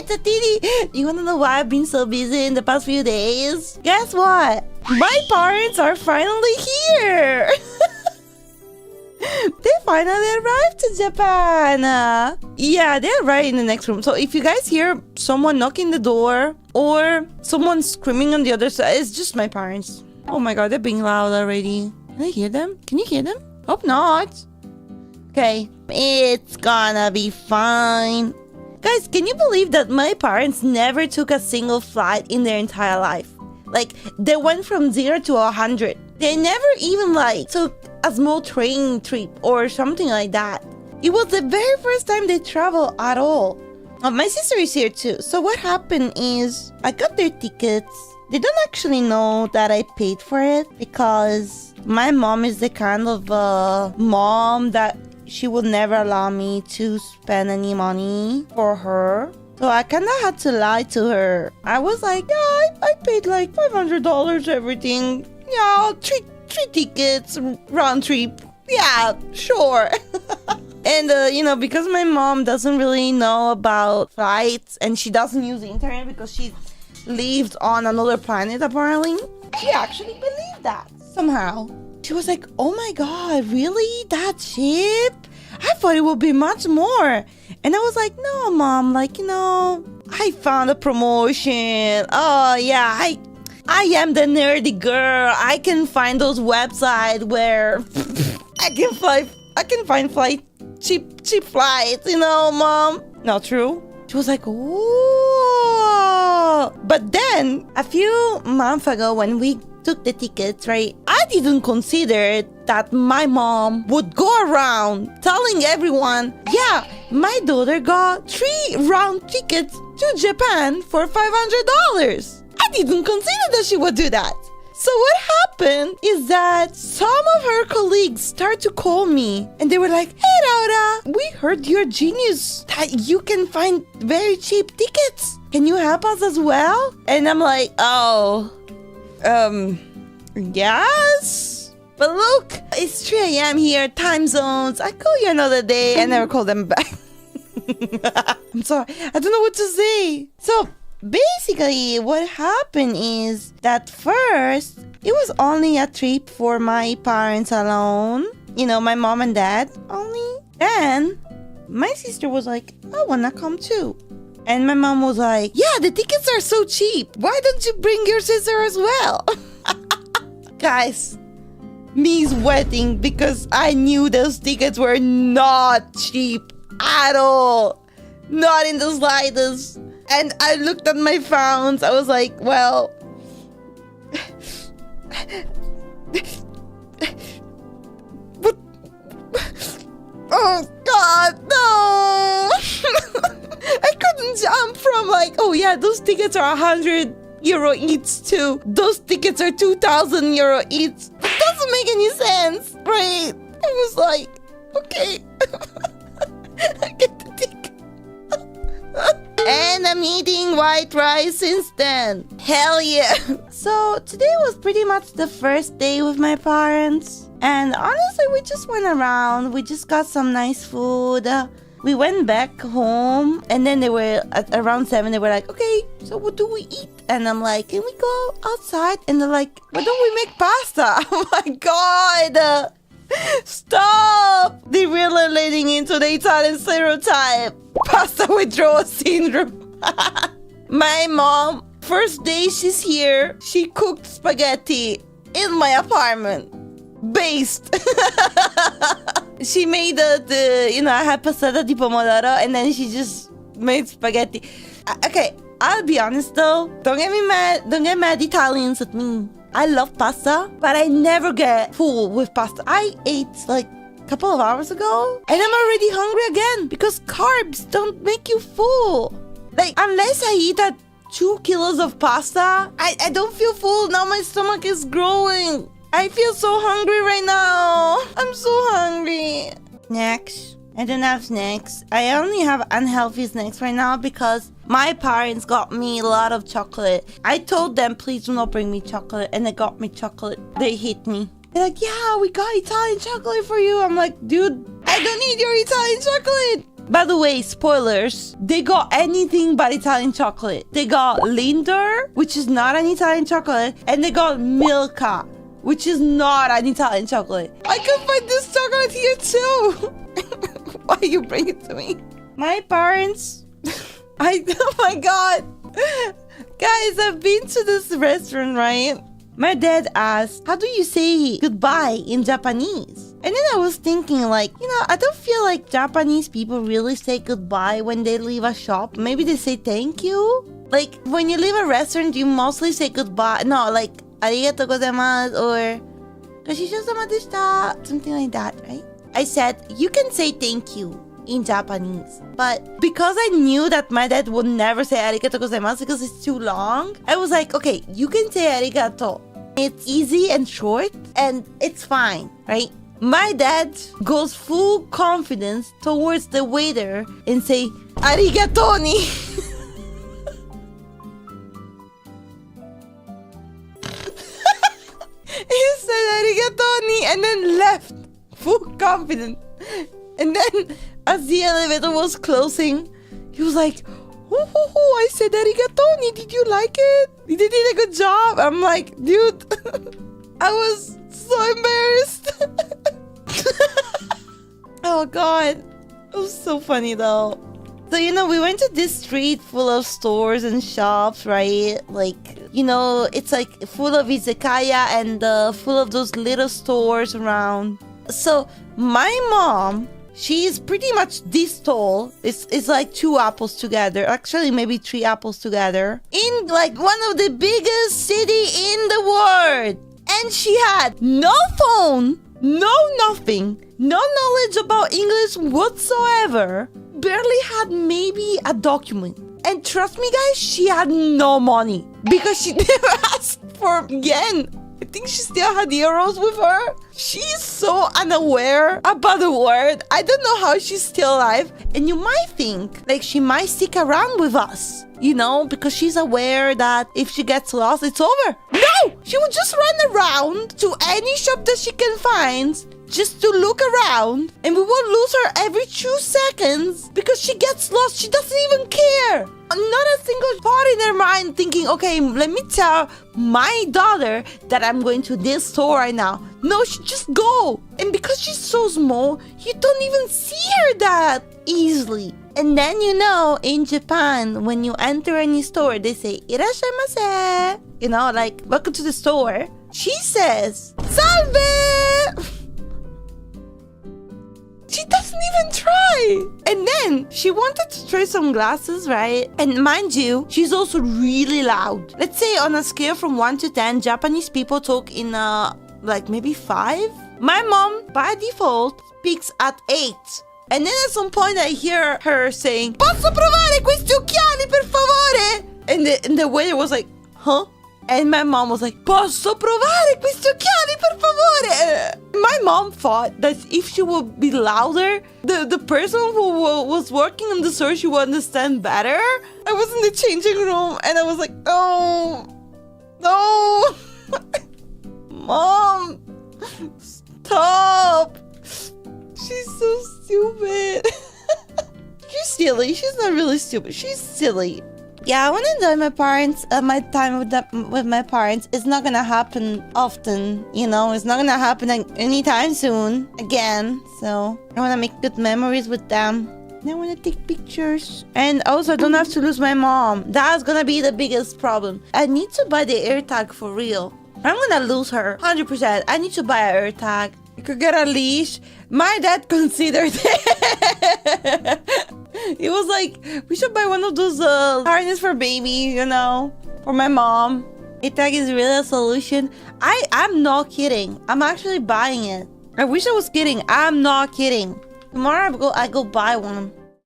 it's a Titi. You wanna know why I've been so busy in the past few days? Guess what? My parents are finally here. They finally arrived to Japan. Yeah, they're right in the next room. So if you guys hear someone knocking the door or someone screaming on the other side, it's just my parents. Oh my god, they're being loud already. Can I hear them? Can you hear them? Hope not. Okay, it's gonna be fine. Guys, can you believe that my parents never took a single flight in their entire life? Like, they went from 0 to 100. They never even took a small train trip or something like that. It was the very first time they traveled at all. Oh, my sister is here too. So what happened is I got their tickets. They don't actually know that I paid for it because my mom is the kind of mom that she would never allow me to spend any money for her. So I kind of had to lie to her. I was like, yeah, I paid like $500 everything. Yeah, three tickets, round trip. Yeah, sure. And, because my mom doesn't really know about flights and she doesn't use the internet because she lives on another planet, apparently. She actually believed that somehow. She was like, oh my god, really? That cheap? I thought it would be much more. And I was like, no, mom, I found a promotion. Oh, yeah, I am the nerdy girl. I can find those websites where I can find cheap flights, mom. Not true. She was like, oh. But then a few months ago when we took the tickets, right, I didn't consider that my mom would go around telling everyone, yeah, my daughter got 3 round tickets to Japan for $500. I didn't consider that she would do that. So what happened is that some of her colleagues started to call me and they were like, hey Raora, we heard you're a genius, that you can find very cheap tickets. Can you help us as well? And I'm like, oh, yes. But look, it's 3 a.m. here, time zones. I call you another day. I never call them back. I'm sorry, I don't know what to say. So basically, what happened is that first, it was only a trip for my parents alone. My mom and dad only. Then, my sister was like, I wanna come too. And my mom was like, yeah, the tickets are so cheap. Why don't you bring your sister as well? Guys, me sweating because I knew those tickets were not cheap at all. Not in the slightest. And I looked at my phones. I was like, well, but, oh God, no. I couldn't jump from oh yeah, those tickets are 100 euro each too. Those tickets are 2,000 euro each. It doesn't make any sense, right? I was like, okay. I get the ticket. And I'm eating white rice since then. Hell yeah. So today was pretty much the first day with my parents. And honestly, we just went around. We just got some nice food. We went back home. And then they were at around 7. They were like, okay, so what do we eat? And I'm like, can we go outside? And they're like, why don't we make pasta? Oh my god. Stop. They're really leading into the Italian stereotype. Pasta withdrawal syndrome. My mom, first day she's here, she cooked spaghetti in my apartment. Based. She made I had passata di pomodoro and then she just made spaghetti. Okay, I'll be honest though. Don't get mad Italians at me. I love pasta, but I never get full with pasta. I ate a couple of hours ago and I'm already hungry again because carbs don't make you full. Unless I eat 2 kilos of pasta, I don't feel full. Now my stomach is growing. I feel so hungry right now. I'm so hungry. Snacks. I don't have snacks. I only have unhealthy snacks right now because my parents got me a lot of chocolate. I told them, please do not bring me chocolate. And they got me chocolate. They hit me. They're like, yeah, we got Italian chocolate for you. I'm like, dude, I don't need your Italian chocolate. By the way, spoilers, they got anything but Italian chocolate. They got Linder, which is not an Italian chocolate, and they got Milka, which is not an Italian chocolate. I can find this chocolate here too. Why you bring it to me? My parents, oh my god. Guys, I've been to this restaurant, right? My dad asked, how do you say goodbye in Japanese? And then I was thinking like, I don't feel like Japanese people really say goodbye when they leave a shop. Maybe they say thank you. Like when you leave a restaurant, you mostly say goodbye. No, like arigatou gozaimasu or goshishou-sama deshita, something like that, right? I said, you can say thank you in Japanese, but because I knew that my dad would never say arigatou gozaimasu because it's too long, I was like, okay, you can say arigato. It's easy and short and it's fine, right? My dad goes full confidence towards the waiter and say arigatoni. He said arigatoni and then left full confidence. And then as the elevator was closing, he was like, oh, I said arigatoni, did you like it? You did a good job. I'm like, dude, I was so embarrassed. Oh god, it was so funny though. So we went to this street full of stores and shops, right? Like, it's like full of izakaya and full of those little stores around. So my mom, she is pretty much this tall. It's like 2 apples together. Actually, maybe 3 apples together. In like one of the biggest city in the world. And she had no phone, no nothing, no knowledge about English whatsoever. Barely had maybe a document. And trust me guys, she had no money. Because she never asked for yen. I think she still had euros with her. She's so unaware about the world. I don't know how she's still alive. And you might think like she might stick around with us, because she's aware that if she gets lost, it's over. No! She would just run around to any shop that she can find just to look around. And we would lose her every 2 seconds because she gets lost. She doesn't even care. Not a single thought in her mind thinking, okay, let me tell my daughter that I'm going to this store right now. No, she just go. And because she's so small, you don't even see her that easily. And then in Japan, when you enter any store, they say, irashaimase. Like, welcome to the store. She says, salve! She doesn't even try. And then she wanted to try some glasses, right? And mind you, she's also really loud. Let's say on a scale from 1 to 10, Japanese people talk in like maybe 5. My mom, by default, speaks at 8. And then at some point I hear her saying, posso provare questi occhiali per favore? And the waiter was like, huh? And my mom was like, posso provare questi occhiali per favore? My mom thought that if she would be louder, the person who was working on the store, she would understand better. I was in the changing room and I was like, oh, no. Mom, stop. She's so stupid. She's silly. She's not really stupid. She's silly. Yeah, I want to enjoy my time with my parents. It's not gonna happen often, It's not gonna happen anytime soon again. So I want to make good memories with them. And I want to take pictures. And also, I don't have to lose my mom. That's gonna be the biggest problem. I need to buy the AirTag for real. I'm gonna lose her 100%. I need to buy an AirTag. I could get a leash. My dad considered it. He was like, we should buy one of those harness for baby, for my mom. AirTag is really a solution. I'm not kidding. I'm actually buying it. I wish I was kidding. I'm not kidding. Tomorrow I go buy one.